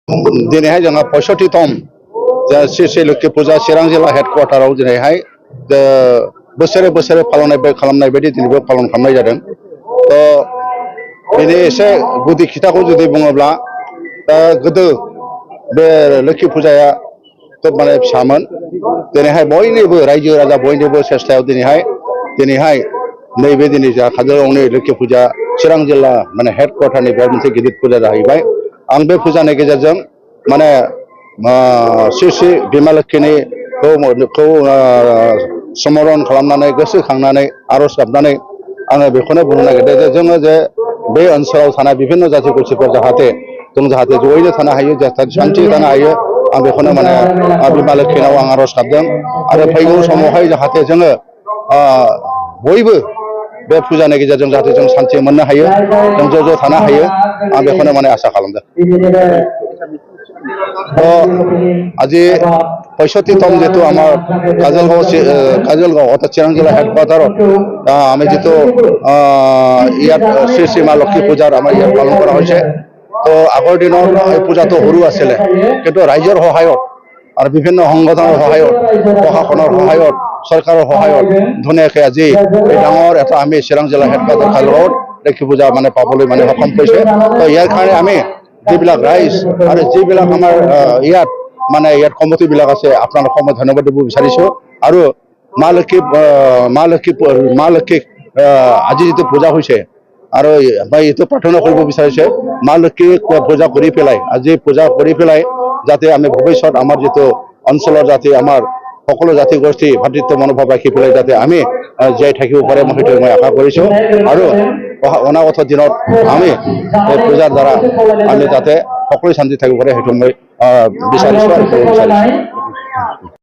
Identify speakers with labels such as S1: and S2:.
S1: दिनैहाय जोंहा 65तम श्री श्री लोक्षि फुजा चिरां जिल्ला हेडक्वार्टाराव दिनैहाय बोसोरे बोसोरे खालामनाय बायदि दिनैबो पालन खालामनाय जादों। बेनि एसे गुदि खिथाखौ जुदि बुङोब्ला गोदो बे लोक्षि फुजाया खोब माने फिसामोन। दिनैहाय बयनिबो रायजो राजा बयनिबो सेस्थायाव दिनैहाय नैबे दिनै जा काजलगावनि लोक्षि फुजा चिरां जिल्ला माने हेडक्वार्टारनि बेयाव मोनसे गिदिर फुजा जाहैबाय। आं बे फुजानि गेजेरजों माने श्री श्री बिमा लोक्षिखौ स्मरण खालामनानै गोसोखांनानै आरज गाबनानै आङो बेखौनो बुंनो नागिरदों जे जोङो जे बे ओनसोलाव थानाय बिभिन्न जाथि गसिफोर जाहाथे जयैनो थानो हायो, शान्ति थानो हायो, आं बेखौनो माने बिमा लोक्षिनाव आं आरज गाबदों। आरो फैगौ समावहाय जाहाथे जोङो बयबो बे फुजानि गेजेरजों जाहाथे जों शान्ति मोननो हायो, जों ज' थानो हायो, आं बेखौनो माने आसा खालामदों। আজি 65তম যেহেতু আমার কাজলগাঁও অর্থাৎ চিরাং জেলা হেডকোয়ার্টারত আমি যেহেতু ইয়াত শ্রী শ্রী মা লক্ষ্মী পূজার আমার ইয়াত পালন করা হয়েছে। তো আগৰ দিনৰ এই পূজাটো সৰু আছিলে, কিন্তু ৰাইজৰ সহায়ত আৰু বিভিন্ন সংগঠনৰ সহায়ত, প্ৰশাসনৰ সহায়ত, চৰকাৰৰ সহায়ত ধুনীয়াকৈ আজি এই ডাঙৰ এটা আমি চিৰাং জিলা হেডকোৱাৰ্টাৰ কাজলগাঁৱত লক্ষ্মী পূজা মানে পাবলৈ মানে সক্ষম হৈছে। তো ইয়াৰ কাৰণে আমি যিবিলাক ৰাইজ আৰু যিবিলাক আমাৰ ইয়াত কমিটিবিলাক আছে, আপোনালোকক মই ধন্যবাদ দিব বিচাৰিছোঁ। আৰু মা লক্ষ্মীক আজি যিটো পূজা হৈছে আৰু মই এইটো প্ৰাৰ্থনা কৰিব বিচাৰিছে, মা লক্ষ্মীক পূজা কৰি পেলাই আজি পূজা কৰি পেলাই যাতে আমি ভৱিষ্যত আমাৰ যিটো অঞ্চলৰ যাতে আমাৰ সকলো জাতি গোষ্ঠী ভাতৃত্ব মনোভাৱ ৰাখি পেলাই যাতে আমি জীয়াই থাকিব পাৰে, মই সেইটো মই আশা কৰিছোঁ। আৰু অনাগত দিনত আমি এই পূজাৰ দ্বাৰা আমি যাতে সকলোৱে শান্তি থাকিব পাৰে, সেইটো মই বিচাৰিছোঁ আৰু